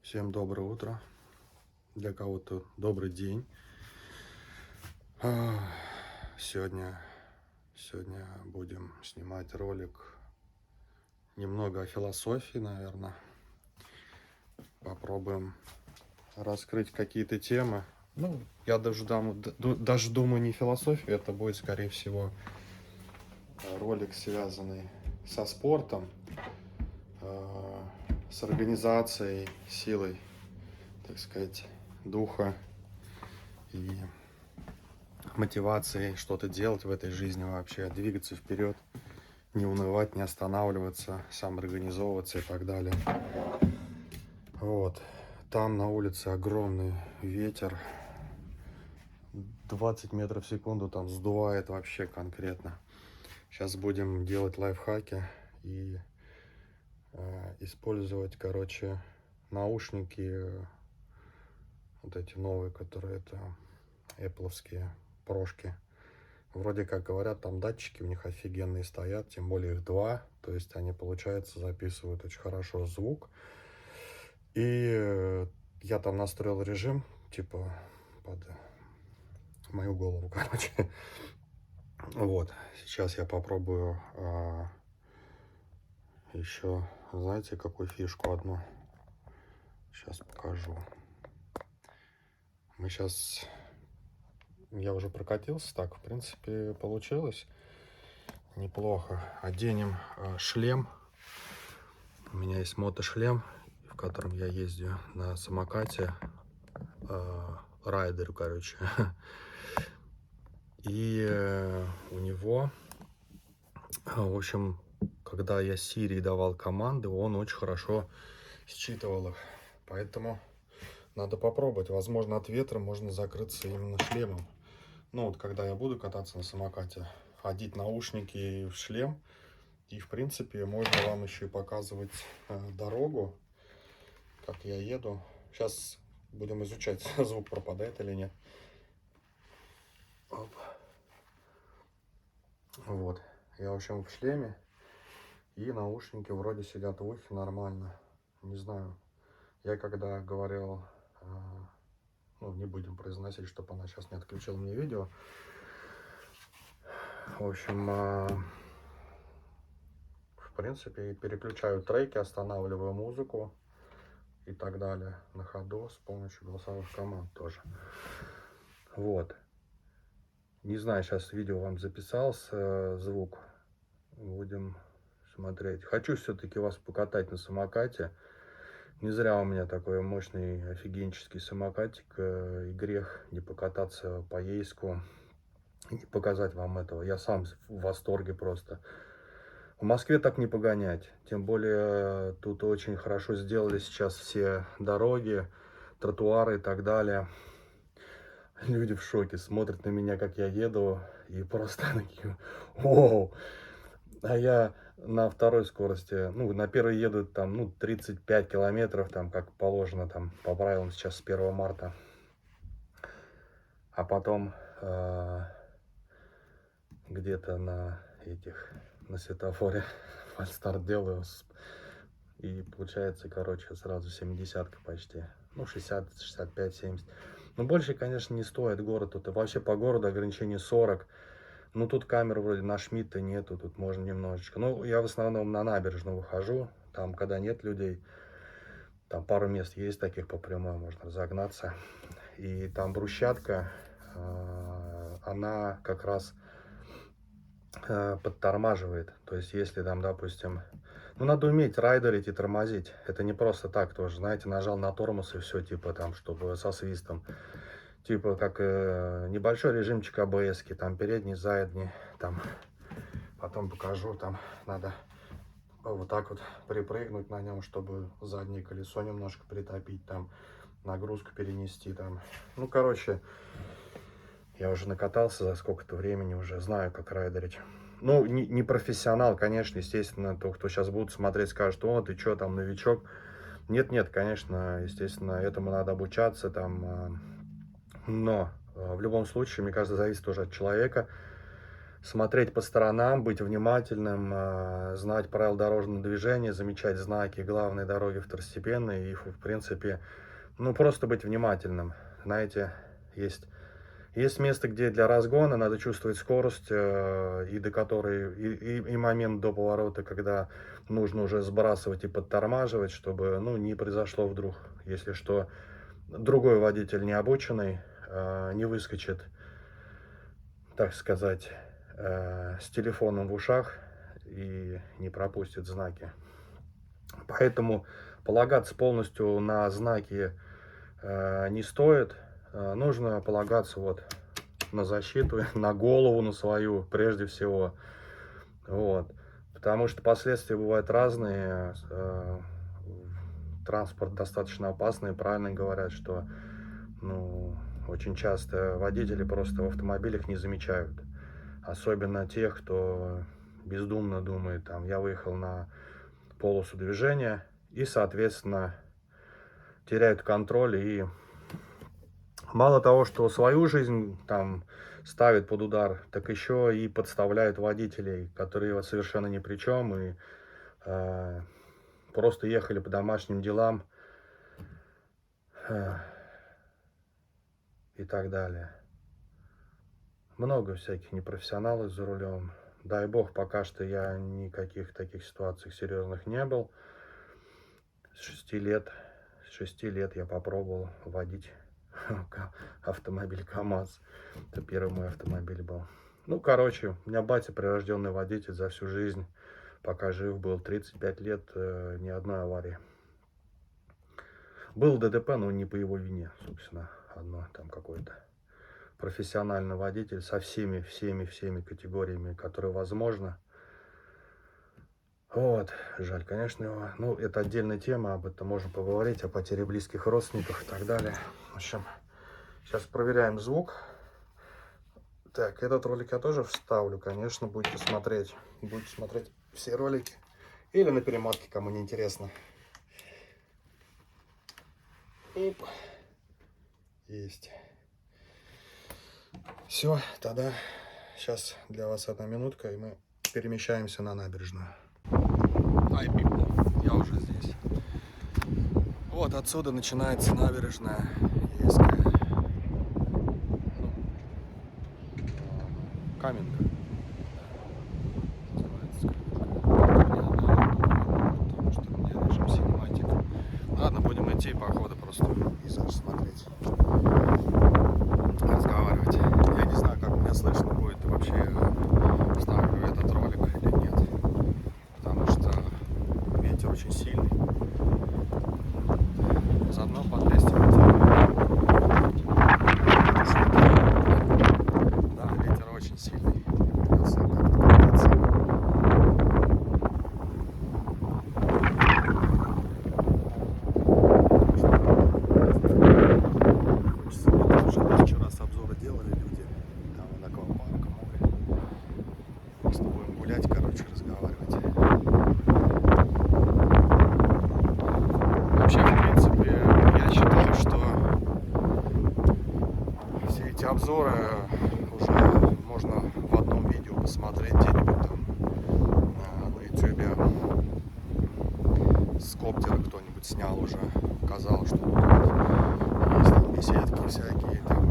Всем доброе утро. Для кого-то добрый день. А, Сегодня, сегодня будем снимать ролик немного о философии, наверное. Попробуем раскрыть какие-то темы. Ну, я даже думаю, не философия, это будет, скорее всего, ролик, связанный со спортом, с организацией, силой, так сказать, духа и мотивацией что-то делать в этой жизни вообще, двигаться вперед, не унывать, не останавливаться, самоорганизовываться и так далее. Вот. Там на улице огромный ветер, 20 метров в секунду там сдувает вообще конкретно. Сейчас будем делать лайфхаки и использовать, короче, наушники, вот эти новые, которые это Apple'овские прошки. Вроде как говорят, там датчики у них офигенные стоят, тем более их два, то есть они, получается, записывают очень хорошо звук. И я там настроил режим, типа, под мою голову, короче. Вот, сейчас я попробую еще, знаете, какую фишку одну. Сейчас покажу. Я уже прокатился, так, в принципе, получилось неплохо. Оденем шлем. У меня есть мотошлем, в котором я ездю на самокате, райдеру, короче. И у него, в общем, когда я Сирии давал команды, он очень хорошо считывал их. Поэтому надо попробовать. Возможно, от ветра можно закрыться именно шлемом. Ну вот, когда я буду кататься на самокате, одеть наушники в шлем. И, в принципе, можно вам еще и показывать дорогу, как я еду. Сейчас будем изучать, звук пропадает или нет. Оп. Вот. Я, в общем, в шлеме. И наушники вроде сидят в ухе нормально. Не знаю. Я когда говорил, ну, не будем произносить, чтобы она сейчас не отключила мне видео. В общем, в принципе, переключаю треки, останавливаю музыку и так далее на ходу с помощью голосовых команд тоже. Вот. Не знаю, сейчас видео вам записался звук. Будем смотреть. Хочу все-таки вас покатать на самокате. Не зря у меня такой мощный офигенческий самокатик. И грех не покататься по Ейску. И не показать вам этого. Я сам в восторге просто. В Москве так не погонять. Тем более тут очень хорошо сделали сейчас все дороги, тротуары и так далее. Люди в шоке, смотрят на меня, как я еду, и просто такие: «Воу!» А я на второй скорости, ну, на первой еду там, ну, 35 километров, там, как положено, там, по правилам сейчас с 1 марта. А потом где-то на светофоре фальстарт делаю, и получается, короче, сразу 70-ка почти. Ну, 60, 65, 70. Ну, больше, конечно, не стоит город. Тут и вообще по городу ограничение 40. Ну, тут камер вроде на Шмидта нету, тут можно немножечко. Ну, я в основном на набережную выхожу, там, когда нет людей. Там пару мест есть таких по прямой, можно разогнаться. И там брусчатка, она как раз подтормаживает. То есть, если там, допустим, ну, надо уметь райдерить и тормозить. Это не просто так тоже, знаете, нажал на тормоз и все, типа там, чтобы со свистом. Типа как небольшой режимчик АБС, там передний, задний, там, потом покажу, там надо вот так вот припрыгнуть на нем, чтобы заднее колесо немножко притопить, там, нагрузку перенести, там. Ну, короче, я уже накатался за сколько-то времени, уже знаю, как райдерить. Ну, не профессионал, конечно, естественно, то, кто сейчас будут смотреть, скажут: «О, ты что, там, новичок?» Нет, конечно, естественно, этому надо обучаться, там, но в любом случае, мне кажется, зависит тоже от человека. смотреть по сторонам, быть внимательным, знать правила дорожного движения, замечать знаки главной дороги второстепенной и, в принципе, ну, просто быть внимательным. Знаете, есть место, где для разгона надо чувствовать скорость, и до которой, и момент до поворота, когда нужно уже сбрасывать и подтормаживать, чтобы, ну, не произошло вдруг, если что, другой водитель необученный не выскочит, так сказать, с телефоном в ушах и не пропустит знаки. Поэтому полагаться полностью на знаки не стоит. Нужно полагаться вот на защиту, на голову, на свою, прежде всего. Вот. Потому что последствия бывают разные. Транспорт достаточно опасный. Правильно говорят, что, ну, очень часто водители просто в автомобилях не замечают. Особенно тех, кто бездумно думает, там, я выехал на полосу движения, и, соответственно, теряют контроль и мало того, что свою жизнь там ставят под удар, так еще и подставляют водителей, которые совершенно ни при чем и просто ехали по домашним делам и так далее. Много всяких непрофессионалов за рулем. Дай бог, пока что я никаких таких ситуаций серьезных не был. С 6 лет я попробовал водить автомобиль КамАЗ. Это первый мой автомобиль был. Ну, короче, у меня батя прирожденный водитель за всю жизнь. Пока жив был, 35 лет, ни одной аварии. Был ДТП, но не по его вине, собственно, одно там какой-то профессиональный водитель со всеми категориями, которые возможно. Вот, жаль, конечно, его. Ну, это отдельная тема, об этом можно поговорить, о потере близких родственников и так далее. В общем, сейчас проверяем звук. Так, этот ролик я тоже вставлю, конечно, будете смотреть все ролики. Или на перемотке, кому не интересно. Оп. Есть. Все, тогда сейчас для вас 1 минутка, и мы перемещаемся на набережную. Hi, people. Я уже здесь. Вот отсюда начинается набережная Ейская. Каменка. Потому что у меня режим синематик. Ладно, будем идти по ходу просто пейзаж смотреть. Разговаривать. Я не знаю, как меня слышно будет вообще, вставлю этот ролик или нет. Потому что ветер очень сильный. Заодно потестим. Да, ветер очень сильный. Придется как-то кататься. Уже 1000 раз обзоры делали люди. Там на аквапарк, море. Просто будем гулять, короче, разговаривать. Вообще, в принципе, я считаю, что все эти обзоры уже можно в одном видео посмотреть где-нибудь там на ютубе. С коптера кто-нибудь снял уже, показал, что есть там беседки всякие, там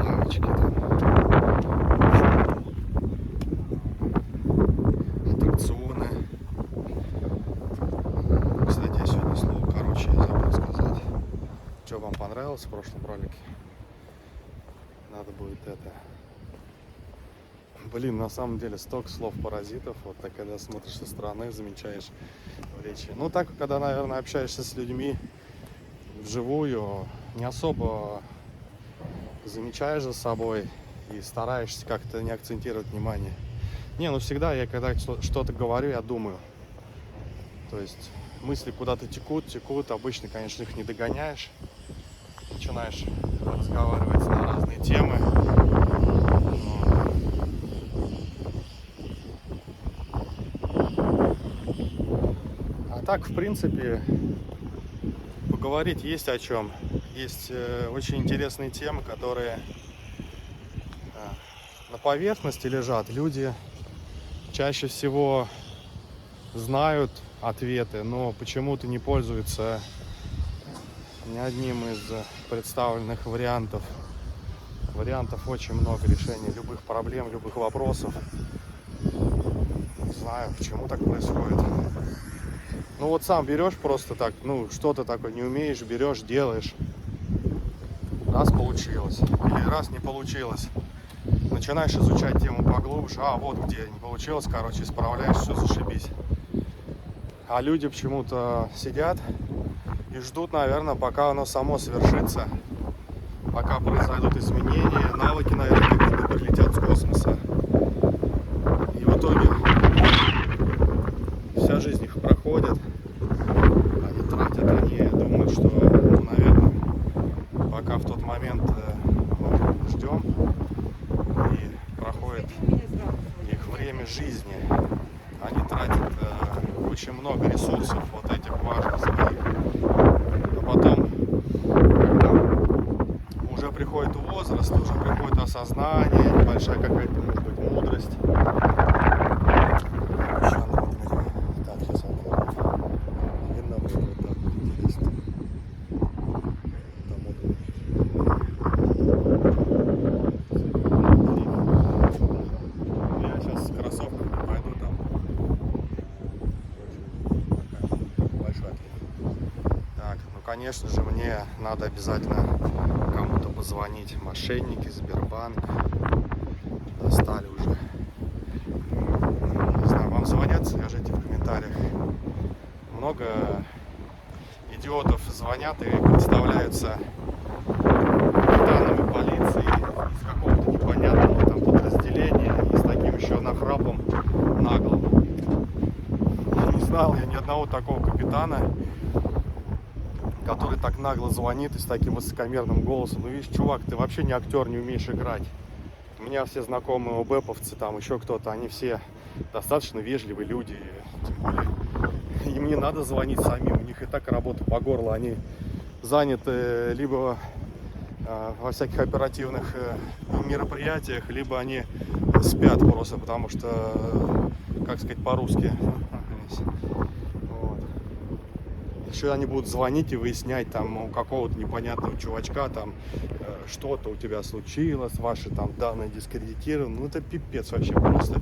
лавочки, там аттракционы. Кстати, я сегодня слово, короче, я забыл сказать. Что вам понравилось в прошлом ролике? Надо будет это... Блин, на самом деле столько слов-паразитов, вот так, когда смотришь со стороны, замечаешь в речи. Ну, так, когда, наверное, общаешься с людьми вживую, не особо замечаешь за собой и стараешься как-то не акцентировать внимание. Не, ну всегда я, когда что-то говорю, я думаю. То есть мысли куда-то текут, обычно, конечно, их не догоняешь. Начинаешь разговаривать на разные темы. А так, в принципе, поговорить есть о чем. Есть очень интересные темы, которые на поверхности лежат. Люди чаще всего знают ответы, но почему-то не пользуются ни одним из представленных вариантов. Вариантов очень много решений любых проблем, любых вопросов. Не знаю, почему так происходит. Ну вот сам берешь просто так, ну что-то такое не умеешь, берешь, делаешь. Раз получилось, или раз не получилось. Начинаешь изучать тему поглубже, а вот где не получилось, короче, исправляешь, все, зашибись. А люди почему-то сидят и ждут, наверное, пока оно само свершится, пока произойдут изменения, навыки, наверное, какие-то прилетят с космоса. И в итоге вся жизнь их проходит, они тратят, они думают, что, ну, наверное, пока в тот момент мы ждем, и проходит их время жизни, они тратят очень много ресурсов вот этих важных своих. А потом, когда уже приходит возраст, уже приходит осознание, небольшая какая-то, может быть, мудрость. Так, сейчас открою. Видно будет вот так интересно. Там вот. Я сейчас с кроссовками пойду там. Большой отлив. Так, ну конечно же мне надо обязательно кому-то позвонить. Мошенники, Сбербанк. Достали уже. Не знаю, вам звонят, скажите в комментариях. Много идиотов звонят и представляются капитанами полиции из какого-то непонятного там подразделения и с таким еще нахрапом наглым. Не знал я ни одного такого капитана, который так нагло звонит и с таким высокомерным голосом. Ну видишь, чувак, ты вообще не актер, не умеешь играть. У меня все знакомые ОБЭПовцы, там еще кто-то, они все достаточно вежливые люди. Тем более им не надо звонить самим, у них и так работа по горло. Они заняты либо во всяких оперативных мероприятиях, либо они спят просто, потому что, как сказать по-русски, вот. Еще они будут звонить и выяснять там у какого-то непонятного чувачка там что-то у тебя случилось, ваши там данные дискредитированы. Ну это пипец вообще просто.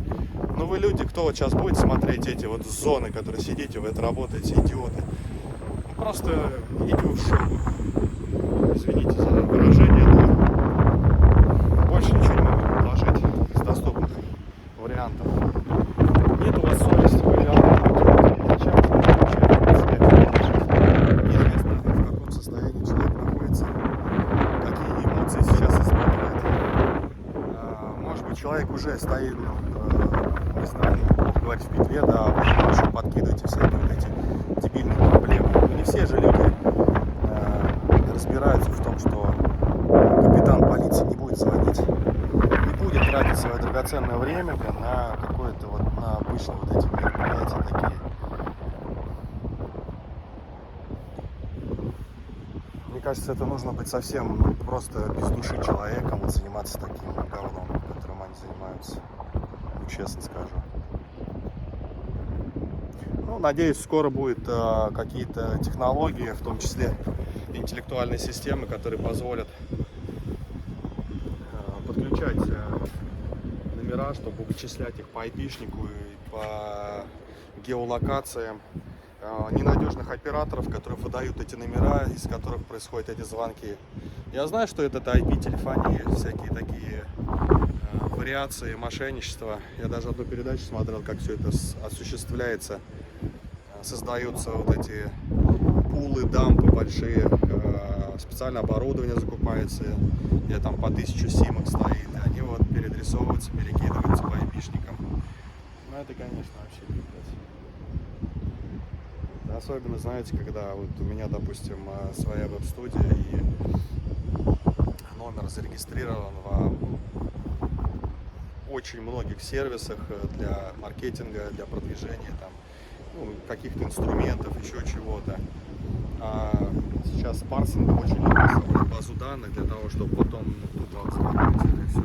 Ну вы люди, кто вот сейчас будет смотреть эти вот зоны, которые сидите, вы это работаете, идиоты. Ну, просто идите в шоу. Извините за выражение, но больше ничего не могу предложить из доступных вариантов. Нет у вас совести, вы зачем неизвестно, в каком состоянии человек находится, какие эмоции сейчас испытывает. Может быть, человек уже стоит, не знаю, плохо говорить в петле, да, вы еще подкидываете всякие вот эти дебильные проблемы. Но не все же люди разбираются в том, что капитан полиции не будет звонить, не будет тратить свое драгоценное время на какое-то вот, на обычные вот эти мероприятия такие. Мне кажется, это нужно быть совсем просто без души человеком, вот заниматься таким говном, которым они занимаются. Ну, честно скажу. Ну, надеюсь, скоро будут какие-то технологии, в том числе интеллектуальные системы, которые позволят подключать номера, чтобы вычислять их по айпишнику и по геолокациям ненадежных операторов, которые выдают эти номера, из которых происходят эти звонки. Я знаю, что это IP-телефонии, всякие такие вариации мошенничества. Я даже одну передачу смотрел, как все это осуществляется. Создаются вот эти пулы, дампы большие, специальное оборудование закупается, где там по 1000 симок стоит, и они вот переадресовываются, перекидываются по айпишникам. Ну это, конечно, вообще пипец. Особенно, знаете, когда вот у меня, допустим, своя веб-студия и номер зарегистрирован в очень многих сервисах для маркетинга, для продвижения там, ну, каких-то инструментов, еще чего-то. А сейчас парсинг очень много собрать базу данных для того, чтобы потом туда вставить это все.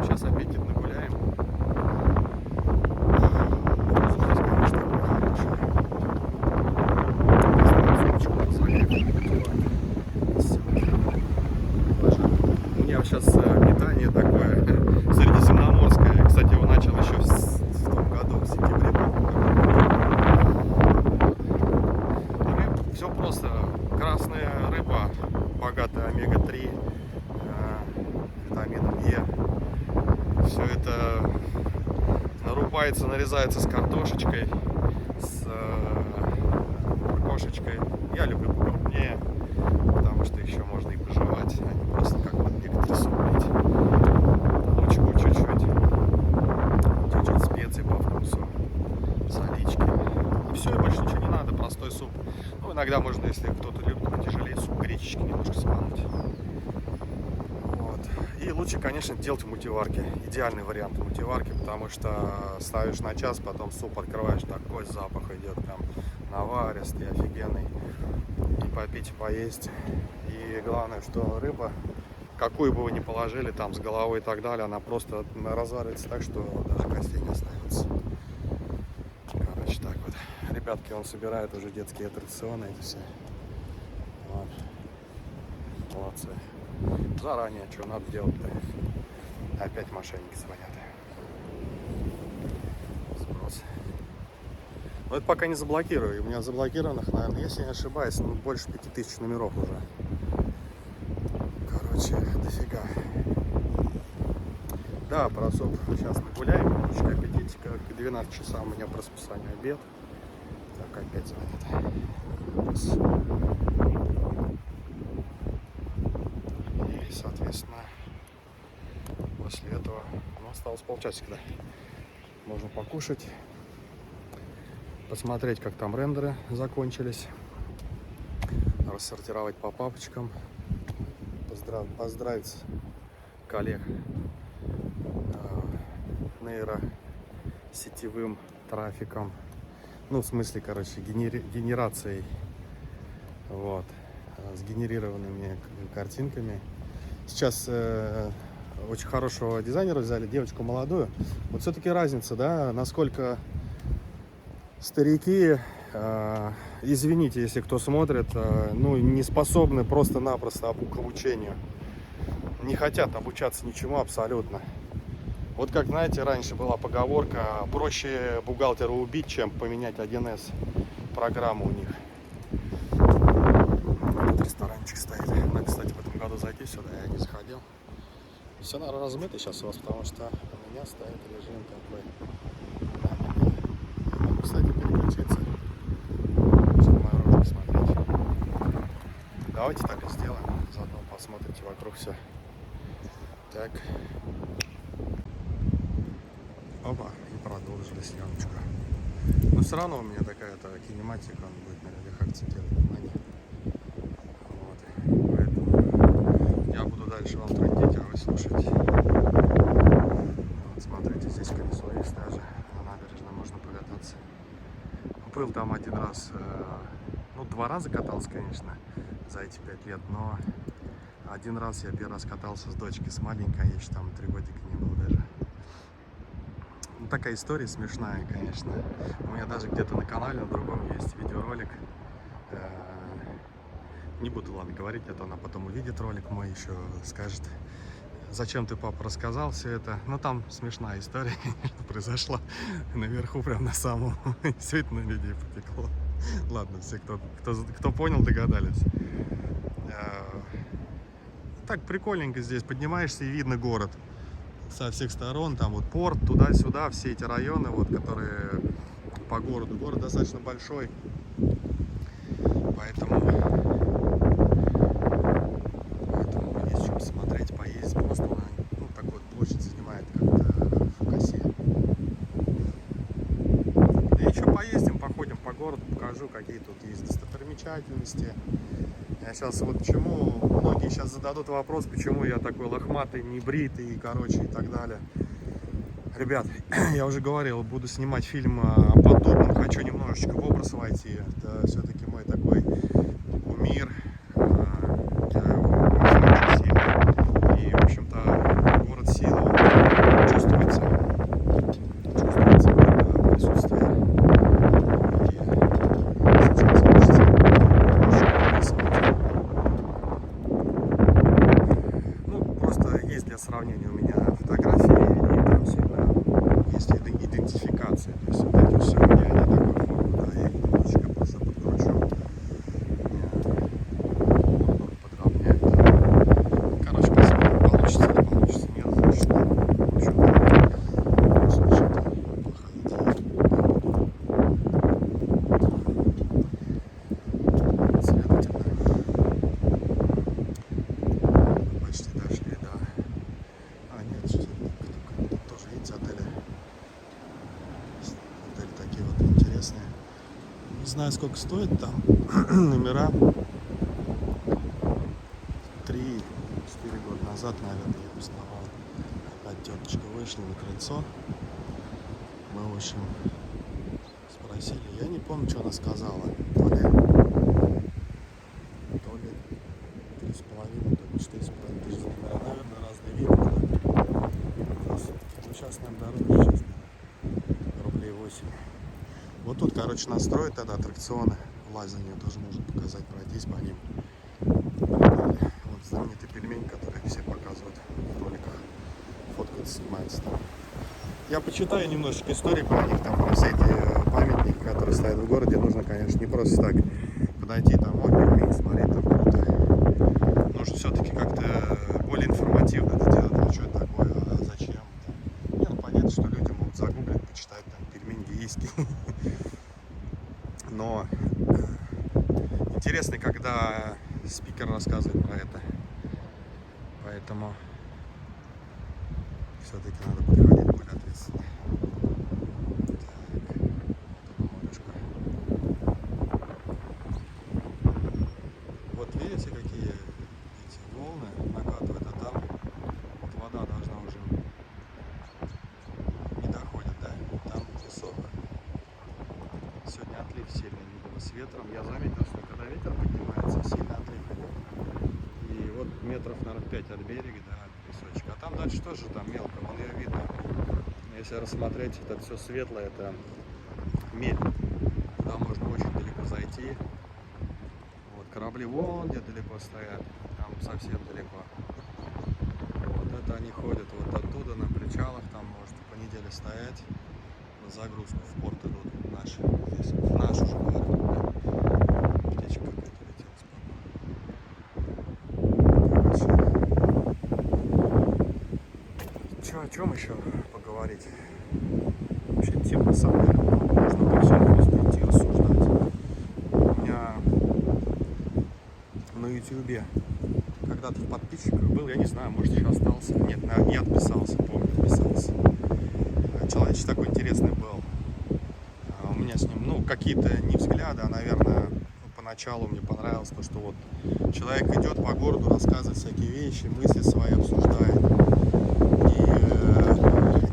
Сейчас опять нагуляем. У меня сейчас питание такое средиземноморское. Кстати, его начал еще в том году, в сентябре. Все просто. Красная рыба, богатая омега-3, витамином Е. Все это нарубается, нарезается с картошечкой, с кошечкой. Я люблю покрупнее, потому что еще можно и пожевать, а не просто как вот некоторые суммить. Лучку чуть-чуть специй по вкусу, солички. И все, и больше ничего не надо, простой суп. Ну, иногда можно, если кто-то любит потяжелее, суп гречечки немножко смануть. Вот. И лучше, конечно, делать в мультиварке. Идеальный вариант мультиварки, потому что ставишь на час, потом суп открываешь, такой запах идет, прям наваристый, офигенный. И попить, и поесть. И главное, что рыба, какую бы вы ни положили, там с головой и так далее, она просто разваривается так, что даже костей не останется. Короче, так вот. Ребятки, он собирает уже детские аттракционы эти все. Вот. Молодцы. Заранее, что надо делать-то. Опять мошенники звонят. Сброс. Но это пока не заблокирую. У меня заблокированных, наверное, если не ошибаюсь, ну, больше 5000 номеров уже. Короче, дофига. Да, про суп сейчас мы гуляем, немножечко аппетитика. К 12 часам у меня по расписанию обед. Так, опять звонит. И, соответственно, после этого, ну, осталось полчасика, да. Можно покушать, посмотреть, как там рендеры закончились, рассортировать по папочкам, поздравить коллег нейросетевым трафиком, ну, в смысле, короче, генерацией, вот, с генерированными картинками. Сейчас очень хорошего дизайнера взяли, девочку молодую. Вот все-таки разница, да, насколько старики, извините, если кто смотрит, ну, не способны просто-напросто к обучению. Не хотят обучаться ничему абсолютно. Вот как, знаете, раньше была поговорка: проще бухгалтера убить, чем поменять 1С программу у них. Вот ресторанчик стоит. Надо, кстати, в этом году зайти сюда, я не заходил. Все, наверное, размыто сейчас у вас, потому что у меня стоит режим такой. Я могу, кстати, переключиться, чтобы мою рожу смотреть. Давайте так и сделаем. Заодно посмотрите вокруг все. Так. Опа, и продолжили съемочку. Но все равно у меня такая-то кинематика, он будет на людях акцентировать внимание. Вот. Поэтому я буду дальше вам трендить, а вы слушать. Вот, смотрите, здесь колесо есть даже. На набережной можно покататься. Был там один раз, ну, 2 раза катался, конечно, за эти 5 лет, но один раз я первый раз катался с дочкой, с маленькой, я еще там 3 годика не было даже. Ну, такая история смешная, конечно. У меня даже где-то на канале, на другом, есть видеоролик. Не буду, ладно, говорить, а то она потом увидит ролик мой, еще скажет: зачем ты, папа, рассказал все это. Ну, там смешная история произошла наверху, прям на самом. Все это на людей потекло. Ладно, все, кто понял, догадались. Так прикольненько здесь. Поднимаешься, и видно город со всех сторон. Там вот порт, туда-сюда, все эти районы, вот, которые по городу. Город достаточно большой. Поэтому есть что посмотреть, поесть. Просто она, ну, такую вот площадь занимает, как-то в Фукасе. Да еще поездим, походим по городу, покажу, какие тут есть достопримечательности. Я сейчас вот почему многие сейчас зададут вопрос, почему я такой лохматый, не бритый и короче и так далее. Ребят, я уже говорил, буду снимать фильм о подобном, хочу немножечко в образ войти. Это все-таки мой такой кумир. Я его очень сильно. И, в общем-то, город силы чувствуется присутствие. И сейчас хочется описывать. Ну, просто есть для сравнения у меня фотографии, и там всегда есть идентификация. То есть вот эти все у меня не такой формы, да, я их немножечко просто подкручу. Подровняю. Короче, посмотрим, получится или получится. Нет, значит, в общем-то, случай-то плохая идея. Следовательно, почти дошли до... А, нет, что тут тоже, видите, отели. Отели такие вот интересные. Не знаю, сколько стоит там. Номера 3-4 года назад, наверное, я узнавал. Опять теточка вышла на крыльцо. Мы, в общем, спросили. Я не помню, что она сказала. То ли 3,5, то ли 4,5 тысяч за номера. Наверное, разные виды. Ну, сейчас нам дороже, сейчас рублей 8. Вот тут, короче, настроить тогда аттракционы. Лазание тоже можно показать, пройтись по ним. Вот знаменитый пельмень, который все показывают в роликах. Фоткается, снимается там. Я почитаю немножечко истории про них, там про все эти памятники, которые стоят в городе. Нужно, конечно, не просто так подойти там, вот пельмень, смотреть, там круто. Нужно все-таки как-то более информативно это делать. А что это такое, а зачем? Не, ну понятно, что люди могут загуглить, почитать там пельмень гейский. Но интересно, когда спикер рассказывает про это. Поэтому все-таки надо подходить более ответственно. Так, тут морюшка. Вот видите, какие эти волны накатывают, а там вот вода должна уже не доходит, да? Там высоко. Сегодня отлив сильный, видимо, с ветром. Я заметил, что когда ветер поднимается, сильно отлив идет. И вот метров, наверное, 5 от берега, да, от песочка. А там дальше тоже там мелко, вон ее видно. Если рассмотреть, это все светлое, это мель. Туда можно очень далеко зайти. Вот корабли вон где далеко стоят, там совсем далеко. Вот это они ходят вот оттуда на причалах, там может по неделе стоять. На загрузку в порт идут наши. Здесь в наш уже город. Птичка какая-то летела справа. О чем еще поговорить? Вообще тем на самом деле можно вообще просто идти рассуждать. У меня на ютубе когда-то в подписчиках был, я не знаю, может еще остался. Нет, не отписался, помню, отписался. Человечек такой интересный был. У меня с ним, ну, какие-то не взгляды, а, наверное, поначалу мне понравилось то, что вот человек идет по городу, рассказывает всякие вещи, мысли свои обсуждает. И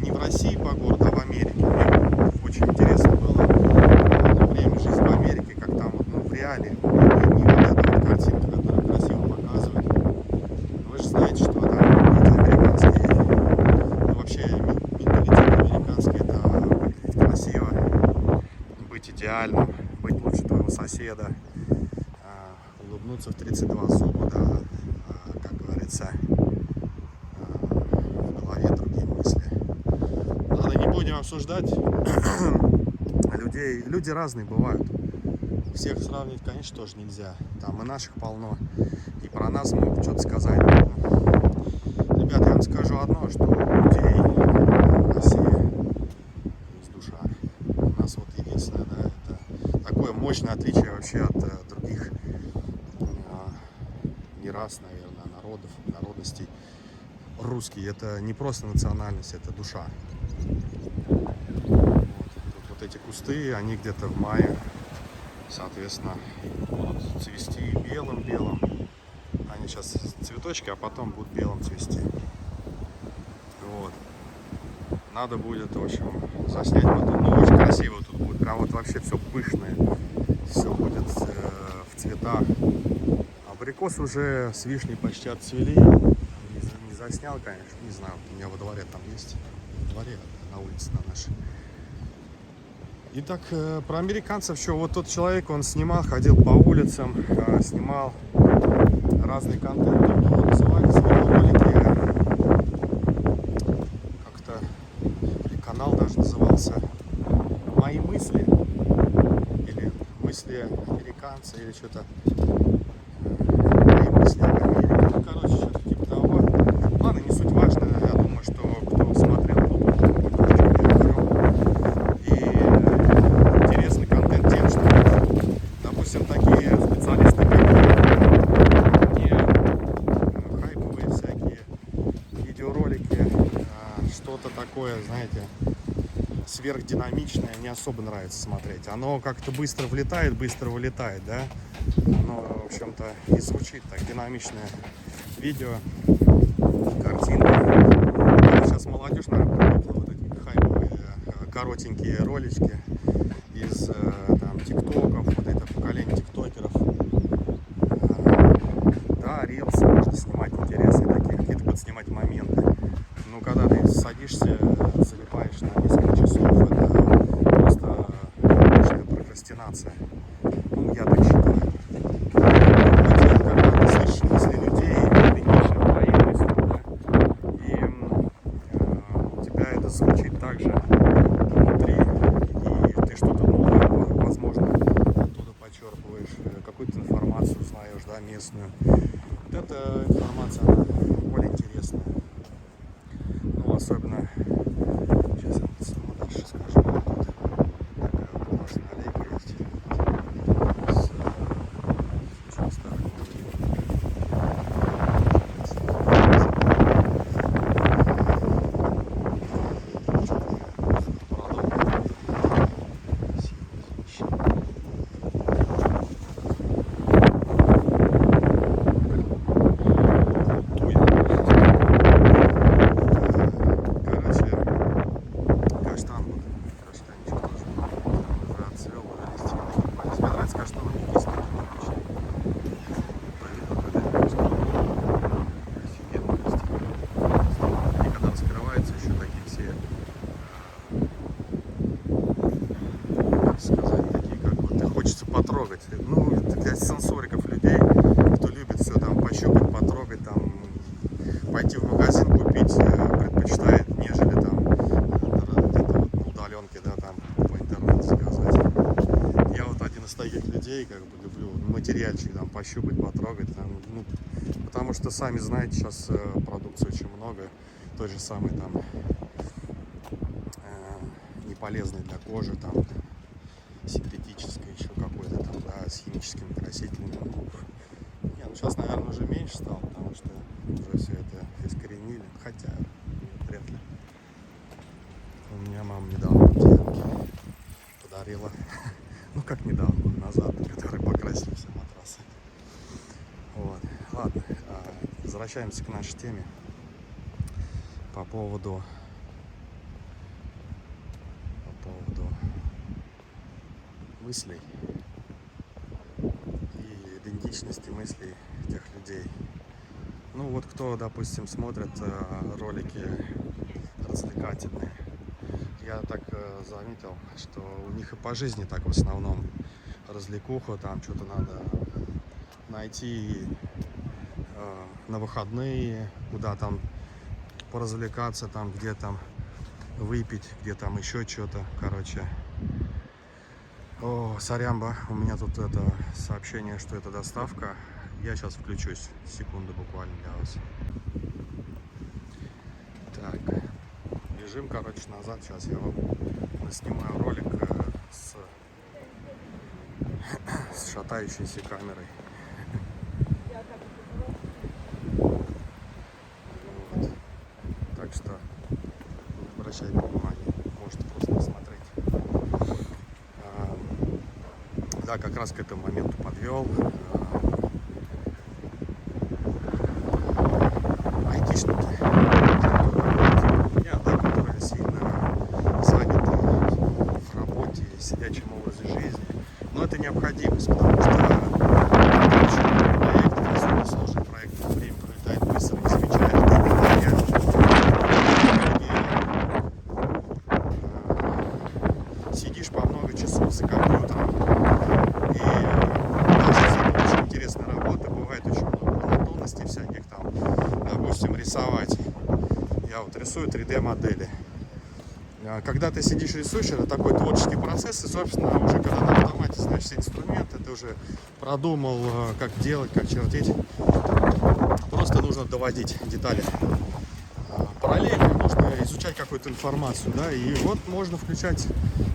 не в России по городу, а в Америке. Мне очень интересно было одно время жизнь в Америке, как там вот, ну, в реале. Не вот эта вот картинка, которую красиво показывает. Вы же знаете, что там эти американские, ну, вообще менталитет американский, это выглядеть красиво, быть идеальным, быть лучше твоего соседа, улыбнуться в 32 зуба, да, как говорится, в голове другие мысли. Ладно, не будем обсуждать. Люди разные бывают. Всех сравнивать, конечно, тоже нельзя. Там и наших полно. И про нас могут что-то сказать. Ребята, я вам скажу одно, что у людей в России есть душа. У нас вот единственное, да, это такое мощное отличие вообще от других не рас, наверное, а народов, народностей. Русский — это не просто национальность, это душа. Вот эти кусты, они где-то в мае соответственно, будут цвести белым-белым. Они сейчас цветочки, а потом будут белым цвести. Вот. Надо будет, в общем, заснять потом. Ну, очень красиво тут будет. Прям вот вообще все пышное. Все будет в цветах. Абрикосы уже с вишней почти отцвели. Не заснял, конечно. Не знаю, у меня во дворе там есть. Во дворе, на улице на нашей. Итак, про американцев что? Вот тот человек, он снимал, ходил по улицам, снимал разный контент. Ну, назывались ролики. Как-то канал даже назывался «Мои мысли». Или «Мысли американца», или что-то. «Мои мысли об Америке». Ну, короче, что-то типа того. Ладно, не суть важно. Я думаю, что кто смотрел, такие специалисты, как не хайповые всякие видеоролики, что-то такое, знаете, сверхдинамичное не особо нравится смотреть. Оно как-то быстро влетает, быстро вылетает, да? Оно, в общем-то, и звучит так, динамичное видео, картинка. Сейчас молодежь, наверное, привыкла вот эти хайповые коротенькие ролички из там тиктоков, вот это поколение тиктокеров. Да, рилсы можно снимать интересные такие, какие-то подснимать моменты. Но когда ты садишься, залипаешь на несколько часов, это просто обычная прокрастинация. Ну, я так считаю. Когда ты слышишь мысли людей, идентичны твоим мыслям, да? И у тебя это звучит так же внутри. Ты что-то новое, возможно, оттуда почерпываешь, какую-то информацию узнаешь, да, местную. Вот эта информация, она более интересная. Ну, особенно, сейчас я вот сниму дальше, скажу, вот тут такая классная аллейка есть с очень старыми потрогать. Ну, для сенсориков людей, кто любит все там пощупать, потрогать, там, пойти в магазин купить, предпочитает, нежели там где-то вот на удаленке, да, там по интернету заказать. Я вот один из таких людей, как бы люблю материальчик там пощупать, потрогать, там, ну, потому что сами знаете, сейчас продукции очень много, той же самой там неполезной для кожи, там синтетической, еще какой-то там, да, с химическими красителями. Не, ну сейчас, наверное, уже меньше стало, потому что уже все это искоренили. Хотя, нет, вряд ли. У меня мама недавно девушке подарила, ну как недавно, год назад, которые покрасили все матрасы. Вот. Ладно, возвращаемся к нашей теме по поводу мыслей и идентичности мыслей тех людей. Ну вот кто, допустим, смотрит ролики развлекательные, я так заметил, что у них и по жизни так в основном развлекуха, там что-то надо найти на выходные, куда там поразвлекаться, там где там выпить, где там еще что-то, короче. О, сорямба, у меня тут это сообщение, что это доставка. Я сейчас включусь, секунду буквально для вас. Так, бежим, короче, назад. Сейчас я вам снимаю ролик с шатающейся камерой. Вот. Так что не обращайте внимания, можете просто посмотреть. Да, как раз к этому моменту подвел. Айтишники, да, которые сильно заняты в работе, сидячем образе жизни. Но это необходимость, потому что проектов, особенно сложных проектов, время пролетает быстро, не замечаешь, сидишь по много часов за компьютером, и даже если это очень интересная работа, бывает очень много монотонностей всяких там, допустим, рисовать. Я вот рисую 3D модели. Когда ты сидишь рисуешь, это такой творческий процесс, и, собственно, уже когда на автомате знаешь все инструменты, ты уже продумал, как делать, как чертить. Просто нужно доводить детали. Параллельно нужно изучать какую-то информацию, да, и вот можно включать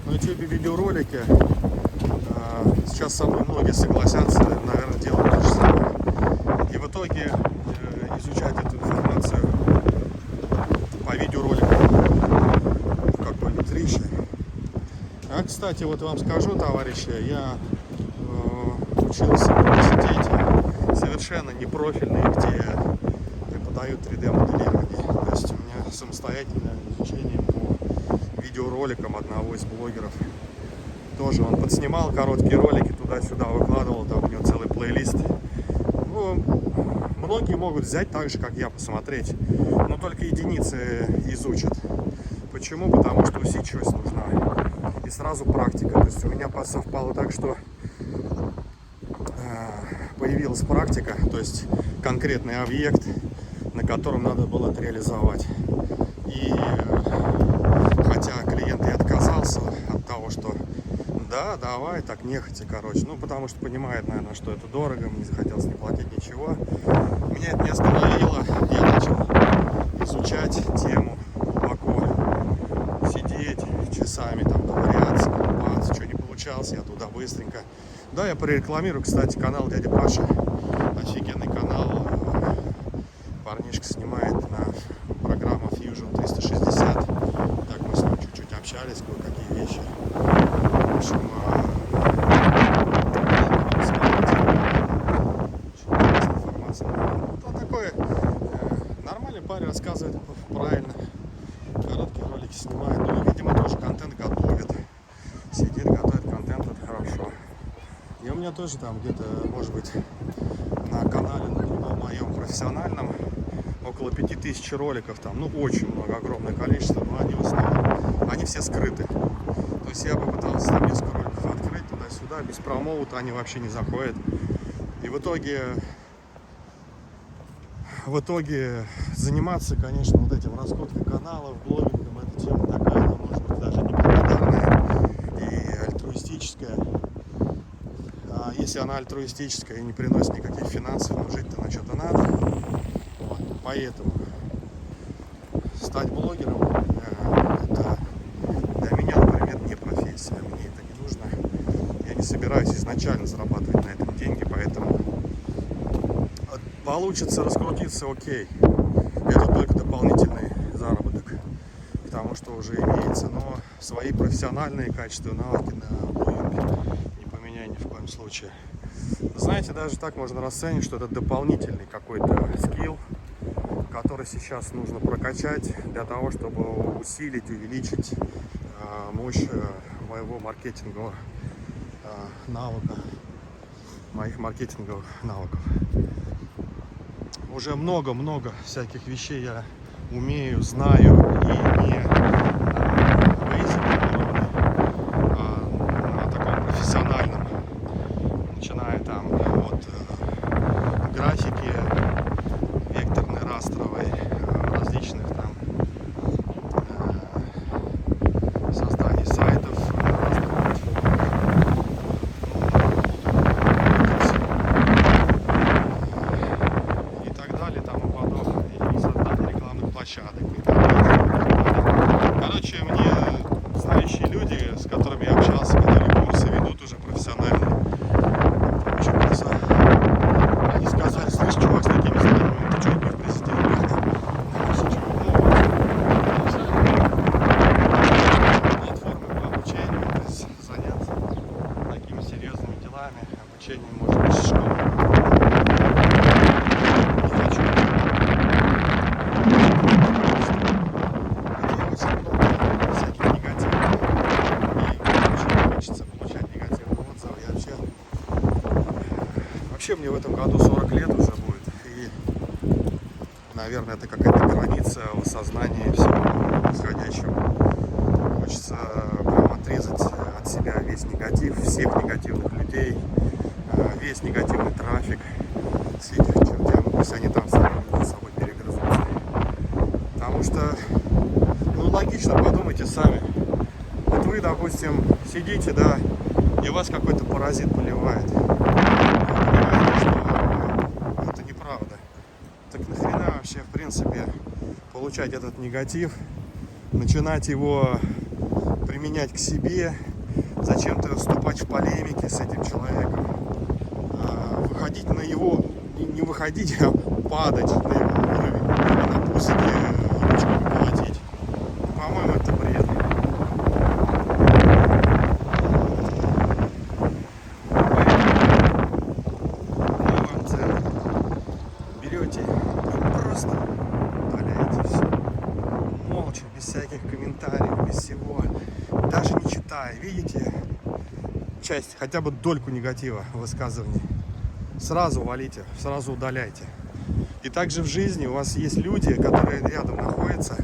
на YouTube видеоролики. Сейчас со мной многие согласятся, наверное, делают то же самое. И в итоге изучать эту информацию по видеоролику в какой-нибудь нише. А, кстати, вот вам скажу, товарищи, я учился в университете совершенно не профильный, где преподают 3D моделирование. То есть у меня самостоятельное изучение по видеороликам одного из блогеров. Тоже он подснимал короткие ролики, туда-сюда выкладывал, там у него целый плейлист. Ну, многие могут взять так же, как я, посмотреть, но только единицы изучат. Почему? Потому что усидчивость нужна и сразу практика. То есть у меня совпало так, что появилась практика, то есть конкретный объект, на котором надо было это реализовать. И хотя клиент и отказался от того, что да, давай, так нехотя, короче. Ну, потому что понимает, наверное, что это дорого, мне захотелось не платить ничего. Меня это не остановило. Я начал изучать тему глубоко. Сидеть часами, там, ковыряться, колупаться, что не получалось, я туда быстренько. Да, я прорекламирую, кстати, канал дяди Паши. Офигенный канал. Парнишка снимает на программу Fusion 360. Так, мы с ним чуть-чуть общались, кое-какие вещи. В общем, информация. Ну, такой нормальный парень, рассказывает правильно. Короткие ролики снимает. Ну, видимо, тоже контент готовит. Сидит, готовит контент, это хорошо. И у меня тоже там где-то, может быть, на канале, на другом моем профессиональном, около 5000 роликов там, ну, очень много, огромное количество, но они в основном, они все скрыты. То есть я попытался там несколько роликов открыть туда-сюда, без промоута они вообще не заходят. И в итоге заниматься, конечно, вот этим раскруткой каналов, блогингом, эта тема такая, она может быть даже неблагодарная и альтруистическая. А если она альтруистическая и не приносит никаких финансов, но жить-то на что-то надо. Вот. Поэтому стать блогером это для меня, например, не профессия. Мне это не нужно. Я не собираюсь изначально зарабатывать на этом деньги, поэтому получится раскрутиться, окей. Это только дополнительный заработок к тому, что уже имеется. Но свои профессиональные качества, навыки на блогинге не поменяй ни в коем случае. Знаете, даже так можно расценить, что это дополнительный какой-то скилл, который сейчас нужно прокачать для того, чтобы усилить, увеличить мощь моего маркетингового навыка, моих маркетинговых навыков. Уже много-много всяких вещей я умею, знаю, и не на таком профессиональном, начиная там от графики векторной, растровой, различных там созданий сайтов, и так далее, тому подобное, и создание рекламных площадок и так далее. Короче, мне знающие люди, с которыми я общался, которые курсы ведут уже профессионально, очень красиво. Они сказали: слышь, чувак, с такими знаниями ты что, будешь президентом? Платформы по обучению, то есть заняться такими серьезными делами. вообще мне в этом году 40 лет уже будет. И, наверное, это какая-то граница в сознании всего происходящего. Хочется прям отрезать от себя весь негатив, всех негативных людей, весь негативный трафик с этих чертям, пусть они там сами между собой перегрызутся. Потому что, ну, логично, подумайте сами. Вот вы, допустим, сидите, да, и вас какой-то паразит поливает. Понимаете, что это неправда. Так нахрена вообще, в принципе, получать этот негатив, начинать его применять к себе, зачем-то вступать в полемики с этим человеком, выходить на его, не выходить, а падать на его уровень, на пусике ручками колотить. По-моему, это бред. Берете и просто удаляете все. Молча, без всяких комментариев, без всего. Даже не читая, видите, часть, хотя бы дольку негатива в высказывании. Сразу валите, сразу удаляйте. И также в жизни у вас есть люди, которые рядом находятся.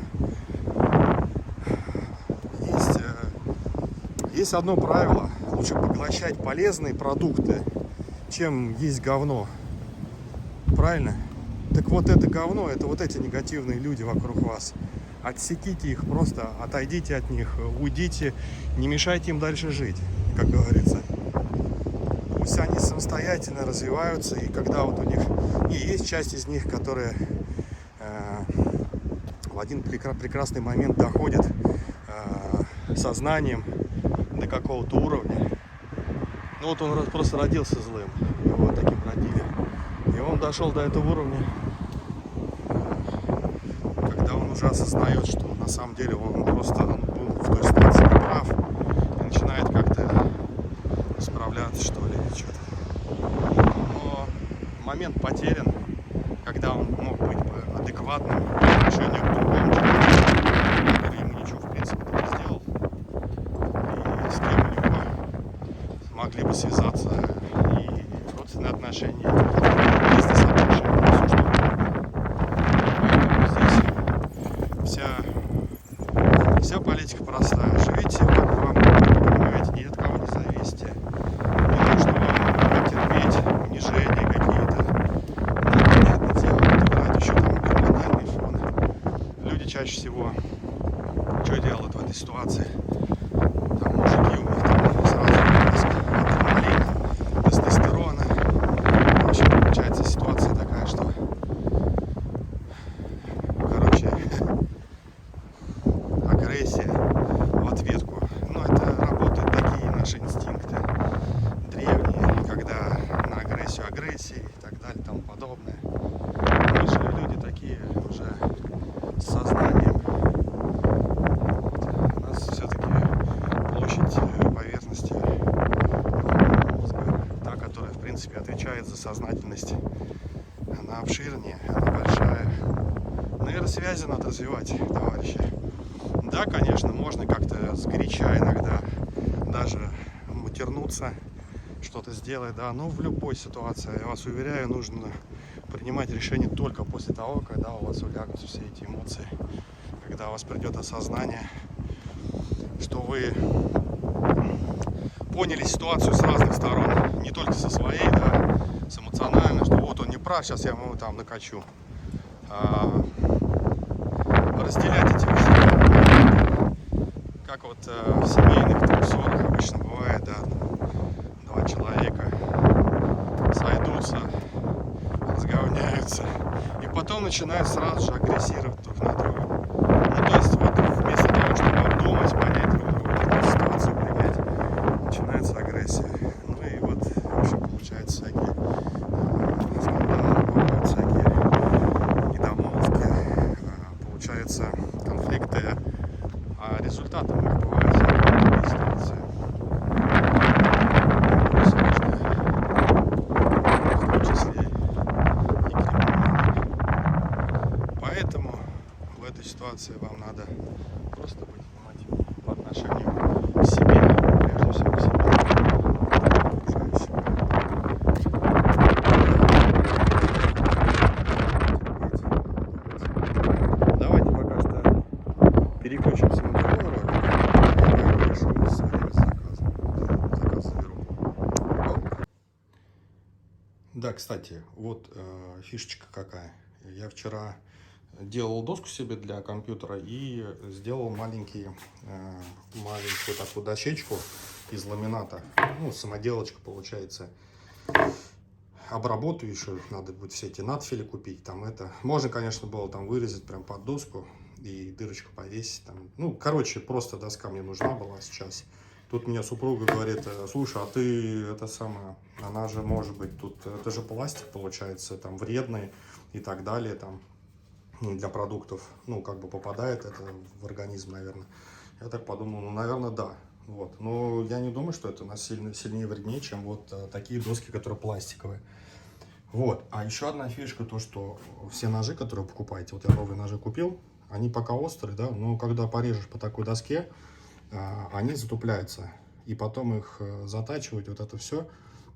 Есть одно правило. Лучше поглощать полезные продукты, чем есть говно. Правильно? Так вот это говно, это вот эти негативные люди вокруг вас. Отсеките их, просто отойдите от них, уйдите, не мешайте им дальше жить, как говорится. Пусть они самостоятельно развиваются, и когда вот у них... есть часть из них, которые в один прекрасный момент доходят сознанием до какого-то уровня. Ну вот он просто родился злым, его таким родили. И он дошел до этого уровня, когда он уже осознает, что на самом деле он просто был в той ситуации неправ, и начинает как-то справляться, что ли, или что-то. Но момент потерян, когда он мог быть бы адекватным по отношению к другому человеку, который ему ничего, в принципе, не сделал, и с кем у него могли бы связаться и родственные отношения, бизнес-отношения, все что угодно. Здесь вся политика простая. Живите, как вам, понимаете, ни от кого не зависите. Не нужно вам терпеть унижения какие-то. Ну, понятное дело, играет еще там гормональный фон. Люди чаще всего что делают в этой ситуации? Там мужики у них там сразу адреналина, тестостерона. В общем, получается ситуация такая, что, короче, агрессия в ответку. Ну, это работают такие наши инстинкты древние, когда на агрессию агрессии и так далее, тому подобное. Мы же люди такие уже с сознанием. У нас все-таки площадь поверхности мозга, та, которая, в принципе, отвечает за сознательность, она обширнее, она большая. Нейросвязи надо развивать, товарищи. Да, конечно, можно как-то сгоряча иногда даже матернуться, что-то сделать, да, но в любой ситуации, я вас уверяю, нужно принимать решение только после того, когда у вас улягутся все эти эмоции, когда у вас придет осознание, что вы поняли ситуацию с разных сторон, не только со своей, да, с эмоциональной, что вот он не прав, сейчас я ему там накачу. Разделять эти вещи, как вот в семейных там ссорах обычно бывает, да, два человека сойдутся, разговняются, и потом начинают сразу же агрессировать друг на друга. Ну, то есть вот вместо того, чтобы обдумать, понять друг друга, какую ситуацию принять, начинается агрессия. Ну и вот вообще получается всякие скандалы, бывают всякие недомолвки, получается конфликты, а результатом их бывает всякие ситуации. В том числе и криминальные. Поэтому в этой ситуации вам надо просто быть внимательнее по отношению к себе, прежде всего к себе. Да, кстати, вот фишечка какая. Я вчера делал доску себе для компьютера и сделал маленькую такую дощечку из ламината. Ну, самоделочка получается. Обработаю еще, надо будет все эти надфили купить, там это. Можно, конечно, было там вырезать прям под доску и дырочку повесить там. Ну, короче, просто доска мне нужна была сейчас. Тут мне супруга говорит: слушай, а ты это самое, она же может быть тут, это же пластик получается, там вредный и так далее, там для продуктов, ну, как бы попадает это в организм, наверное. Я так подумал, ну, наверное, да. Вот. Но я не думаю, что это нас сильнее вреднее, чем вот такие доски, которые пластиковые. Вот. А еще одна фишка, то что все ножи, которые вы покупаете, вот я новые ножи купил, они пока острые, да, но когда порежешь по такой доске, они затупляются. И потом их затачивать, вот это все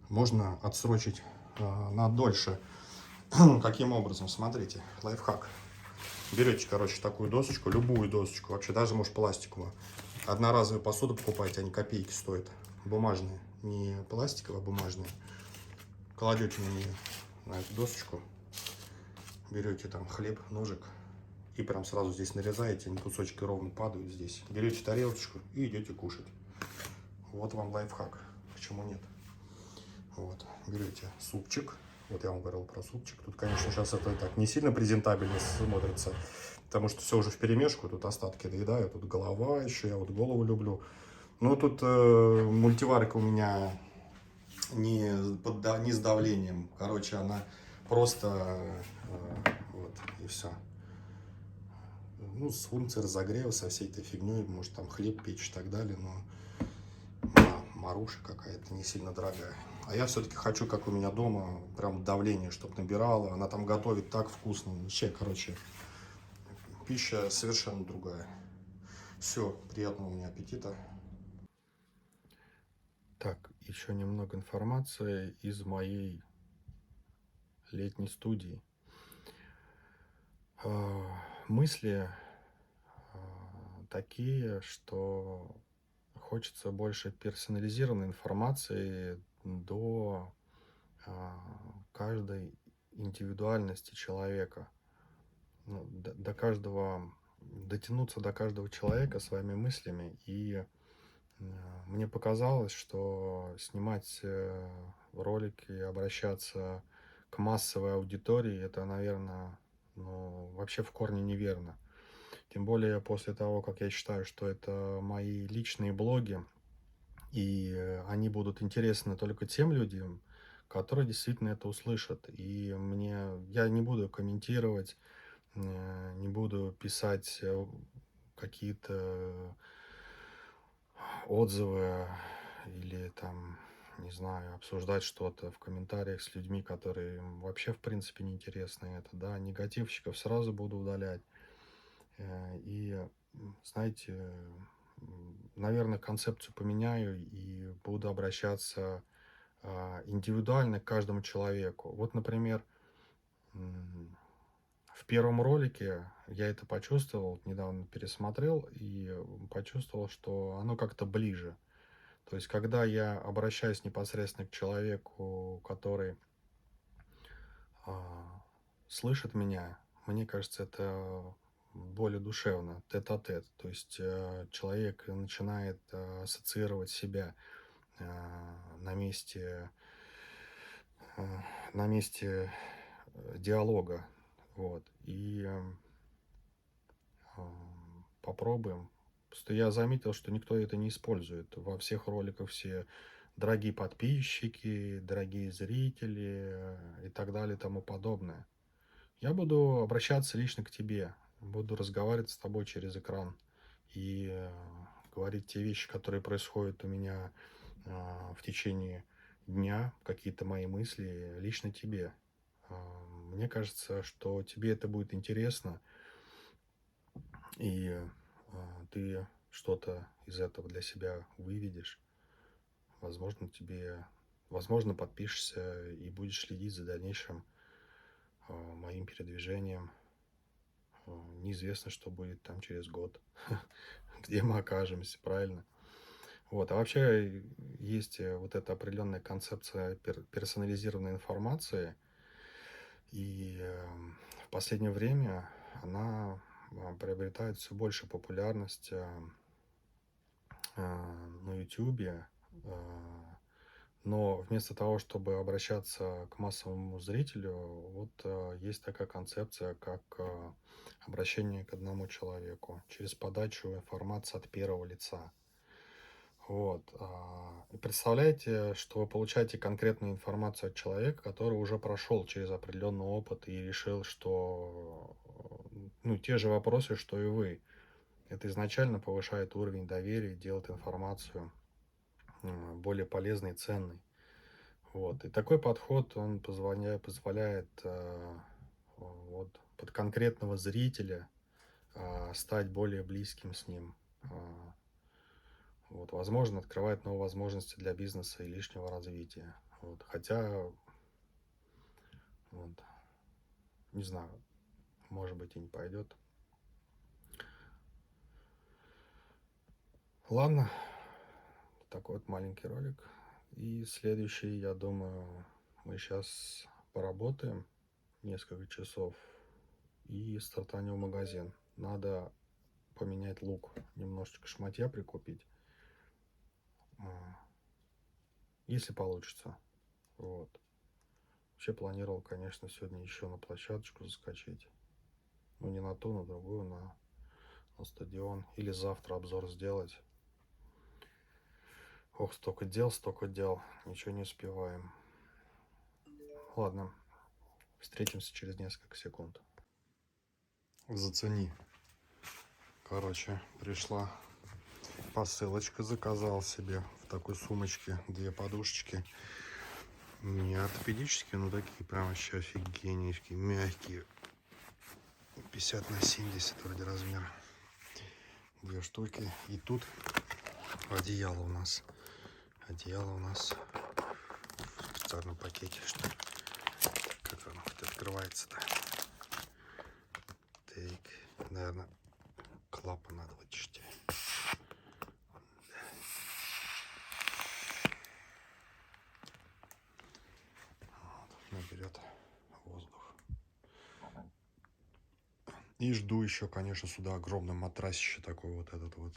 можно отсрочить на дольше. Каким образом? Смотрите, лайфхак. Берете, короче, такую досочку, любую досочку, вообще даже, может, пластиковую. Одноразовую посуду покупаете, они копейки стоят. Бумажные, не пластиковые, а бумажные. Кладете на нее, на эту досочку, берете там хлеб, ножик и прям сразу здесь нарезаете, они кусочки ровно падают здесь. Берете тарелочку и идете кушать. Вот вам лайфхак. Почему нет? Вот, берете супчик. Вот я вам говорил про супчик. Тут, конечно, сейчас это так не сильно презентабельно смотрится, потому что все уже вперемешку. Тут остатки доедаю, тут голова еще, я вот голову люблю. Ну, тут мультиварка у меня не с давлением. Короче, она просто вот, и все. Ну, с функцией разогрева, со всей этой фигней, может там хлеб печь и так далее, но Маруша какая-то не сильно дорогая. А я все-таки хочу, как у меня дома, прям давление, чтобы набирала. Она там готовит так вкусно. Вообще, короче, пища совершенно другая. Все, приятного мне аппетита. Так, еще немного информации из моей летней студии. Мысли такие, что хочется больше персонализированной информации до каждой индивидуальности человека. Ну, до каждого, дотянуться до каждого человека своими мыслями. И мне показалось, что снимать ролики и обращаться к массовой аудитории, это, наверное, ну, вообще в корне неверно. Тем более после того, как я считаю, что это мои личные блоги, и они будут интересны только тем людям, которые действительно это услышат. И я не буду комментировать, не буду писать какие-то отзывы или там, не знаю, обсуждать что-то в комментариях с людьми, которые вообще в принципе не интересны это, да, негативщиков сразу буду удалять. И, знаете, наверное, концепцию поменяю и буду обращаться индивидуально к каждому человеку. Вот, например, в первом ролике я это почувствовал, недавно пересмотрел и почувствовал, что оно как-то ближе. То есть, когда я обращаюсь непосредственно к человеку, который слышит меня, мне кажется, это более душевно, тет-а-тет. То есть человек начинает ассоциировать себя на месте, э, на месте диалога. Вот. И попробуем. Просто я заметил, что никто это не использует. Во всех роликах все дорогие подписчики, дорогие зрители и так далее и тому подобное. Я буду обращаться лично к тебе, буду разговаривать с тобой через экран и говорить те вещи, которые происходят у меня в течение дня, какие-то мои мысли лично тебе. Мне кажется, что тебе это будет интересно, и ты что-то из этого для себя выведешь. Возможно, подпишешься и будешь следить за дальнейшим моим передвижением. Неизвестно, что будет там через год, где мы окажемся, правильно? Вот. А вообще есть вот эта определенная концепция персонализированной информации, и в последнее время она приобретает все больше популярность на YouTube. Но вместо того, чтобы обращаться к массовому зрителю, вот есть такая концепция, как обращение к одному человеку через подачу информации от первого лица. Вот. И представляете, что вы получаете конкретную информацию от человека, который уже прошел через определенный опыт и решил, что ну, те же вопросы, что и вы. Это изначально повышает уровень доверия, делает информацию более полезной и ценной. Вот. И такой подход, он позволяет вот, под конкретного зрителя стать более близким с ним. Вот, возможно, открывает новые возможности для бизнеса и личного развития. Вот. Хотя, вот, не знаю, может быть и не пойдет. Ладно, такой вот маленький ролик. И следующий, я думаю, мы сейчас поработаем несколько часов и стартанем в магазин. Надо поменять лук, немножечко шматья прикупить, если получится. Вот. Вообще планировал, конечно, сегодня еще на площадочку заскочить. Ну, не на ту, на другую, на стадион. Или завтра обзор сделать. Ох, столько дел, ничего не успеваем. Ладно, встретимся через несколько секунд. Зацени. Короче, пришла посылочка, заказал себе в такой сумочке 2 подушечки. Не ортопедические, но такие прям вообще офигеннейшие, мягкие. 50 на 70 вроде размер. 2 штуки. И тут одеяло у нас. Одеяло у нас в специальном пакете, что ли. Как оно хоть открывается-то? Так, наверное, клапан надо вытащить. Вот, наберет воздух. И жду еще, конечно, сюда огромный матрасище такой вот этот вот.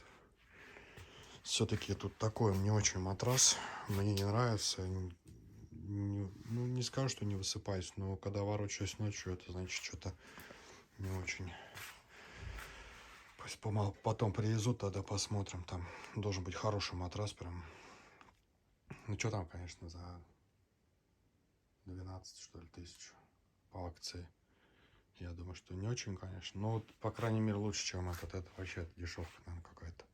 Все-таки тут такой не очень матрас. Мне не нравится. Ну, не скажу, что не высыпаюсь, но когда ворочаюсь ночью, это значит что-то не очень. Пусть потом привезут, тогда посмотрим. Там должен быть хороший матрас прям. Ну, что там, конечно, за 12, что ли, тысяч по акции. Я думаю, что не очень, конечно. Но, вот, по крайней мере, лучше, чем этот. Это вообще дешевка, наверное, какая-то.